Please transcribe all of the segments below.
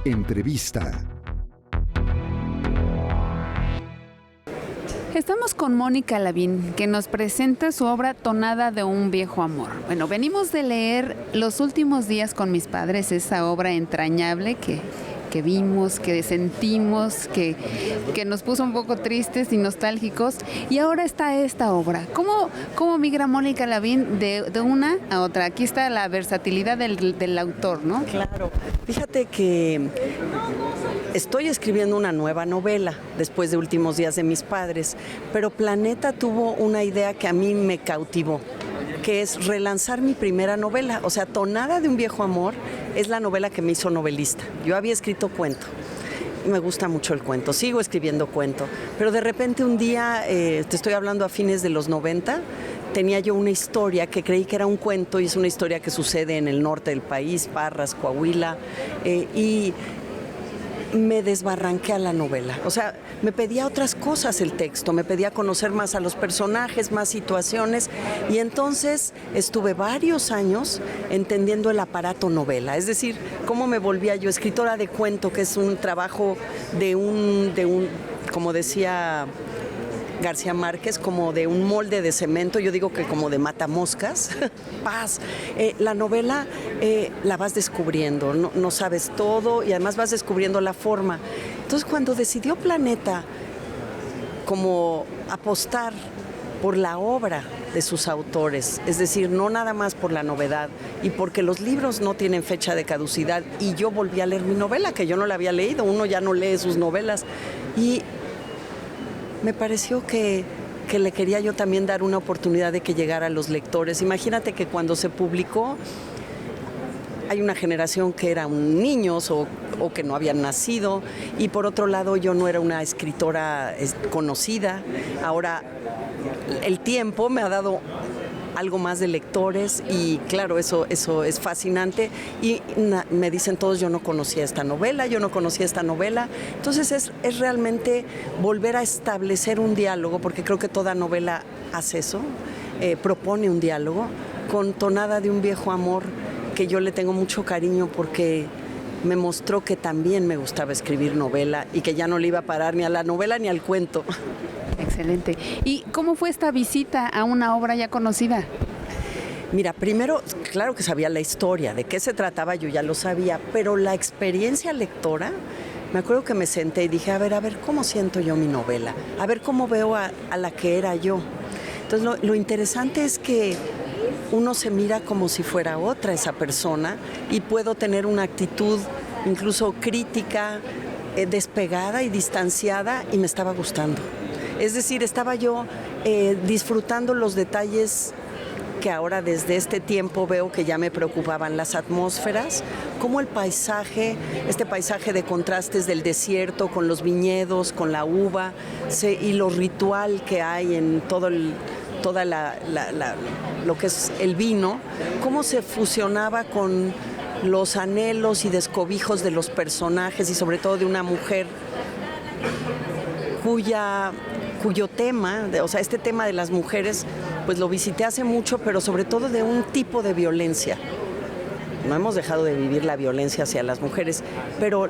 Entrevista. Estamos con Mónica Lavín, que nos presenta su obra Tonada de un viejo amor. Bueno, venimos de leer Los últimos días con mis padres, esa obra entrañable que vimos, que sentimos, que nos puso un poco tristes y nostálgicos. Y ahora está esta obra. ¿Cómo migra Mónica Lavín de una a otra? Aquí está la versatilidad del autor, ¿no? Claro. Fíjate que estoy escribiendo una nueva novela después de Últimos días de mis padres, pero Planeta tuvo una idea que a mí me cautivó, que es relanzar mi primera novela. O sea, Tonada de un viejo amor es la novela que me hizo novelista. Yo había escrito cuento. Me gusta mucho el cuento, sigo escribiendo cuento, pero de repente un día, te estoy hablando a fines de los 90, tenía yo una historia que creí que era un cuento y es una historia que sucede en el norte del país, Parras, Coahuila, y me desbarranqué a la novela. O sea, me pedía otras cosas el texto, me pedía conocer más a los personajes, más situaciones, y entonces estuve varios años entendiendo el aparato novela, es decir, cómo me volvía yo escritora de cuento, que es un trabajo de un como decía García Márquez, como de un molde de cemento, yo digo que como de matamoscas. Paz. La novela la vas descubriendo, no sabes todo y además vas descubriendo la forma. Entonces cuando decidió Planeta como apostar por la obra de sus autores, es decir, no nada más por la novedad y porque los libros no tienen fecha de caducidad, y yo volví a leer mi novela, que yo no la había leído, uno ya no lee sus novelas, y me pareció que le quería yo también dar una oportunidad de que llegara a los lectores. Imagínate que cuando se publicó hay una generación que eran niños o que no habían nacido, y por otro lado yo no era una escritora conocida. Ahora el tiempo me ha dado algo más de lectores y claro, eso es fascinante, y me dicen todos, yo no conocía esta novela. Entonces es realmente volver a establecer un diálogo, porque creo que toda novela hace eso, propone un diálogo con Tonada de un viejo amor, que yo le tengo mucho cariño porque me mostró que también me gustaba escribir novela y que ya no le iba a parar ni a la novela ni al cuento. Excelente. ¿Y cómo fue esta visita a una obra ya conocida? Mira, primero, claro que sabía la historia, de qué se trataba yo ya lo sabía, pero la experiencia lectora, me acuerdo que me senté y dije, a ver, ¿cómo siento yo mi novela? A ver cómo veo a la que era yo. Entonces, lo interesante es que uno se mira como si fuera otra esa persona, y puedo tener una actitud incluso crítica, despegada y distanciada, y me estaba gustando. Es decir, estaba yo disfrutando los detalles que ahora desde este tiempo veo que ya me preocupaban, las atmósferas, como el paisaje, este paisaje de contrastes del desierto con los viñedos, con la uva, y lo ritual que hay en todo lo que es el vino, cómo se fusionaba con los anhelos y descobijos de los personajes y sobre todo de una mujer cuyo tema, o sea, este tema de las mujeres, pues lo visité hace mucho, pero sobre todo de un tipo de violencia. No hemos dejado de vivir la violencia hacia las mujeres, pero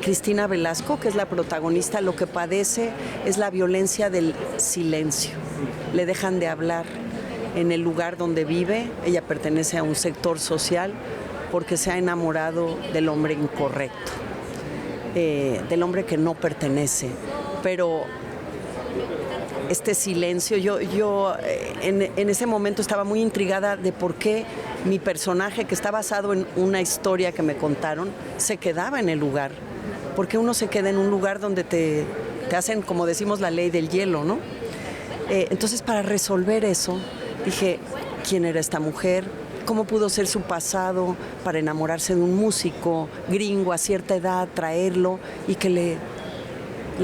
Cristina Velasco, que es la protagonista, lo que padece es la violencia del silencio. Le dejan de hablar en el lugar donde vive. Ella pertenece a un sector social porque se ha enamorado del hombre incorrecto, del hombre que no pertenece. Pero este silencio, yo en ese momento estaba muy intrigada de por qué mi personaje, que está basado en una historia que me contaron, se quedaba en el lugar. Porque uno se queda en un lugar donde te hacen, como decimos, la ley del hielo, ¿no? Entonces, para resolver eso, dije, ¿quién era esta mujer? ¿Cómo pudo ser su pasado para enamorarse de un músico gringo a cierta edad, traerlo y que le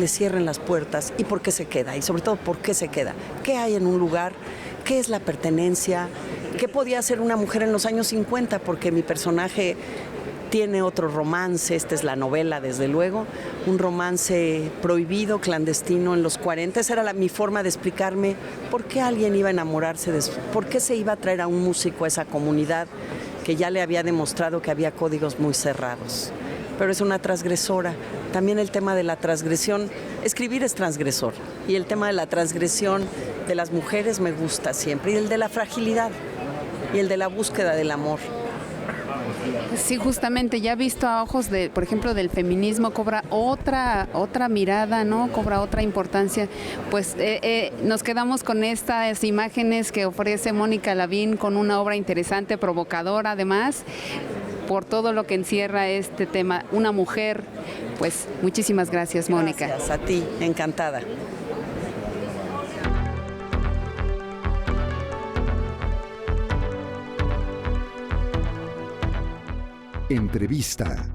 cierren las puertas? ¿Y por qué se queda? Y sobre todo, ¿por qué se queda? ¿Qué hay en un lugar? ¿Qué es la pertenencia? ¿Qué podía hacer una mujer en los años 50? Porque mi personaje tiene otro romance, esta es la novela desde luego, un romance prohibido, clandestino en los 40. Esa era mi forma de explicarme por qué alguien iba a enamorarse, por qué se iba a traer a un músico a esa comunidad que ya le había demostrado que había códigos muy cerrados. pero es una transgresora. También el tema de la transgresión, escribir es transgresor, y el tema de la transgresión de las mujeres me gusta siempre, y el de la fragilidad, y el de la búsqueda del amor. Sí, justamente, ya visto a ojos de, por ejemplo, del feminismo, cobra otra mirada, ¿no? Cobra otra importancia. Pues nos quedamos con estas imágenes que ofrece Mónica Lavín, con una obra interesante, provocadora, además, por todo lo que encierra este tema. Una mujer, pues muchísimas gracias, Mónica. Gracias a ti, encantada. Entrevista.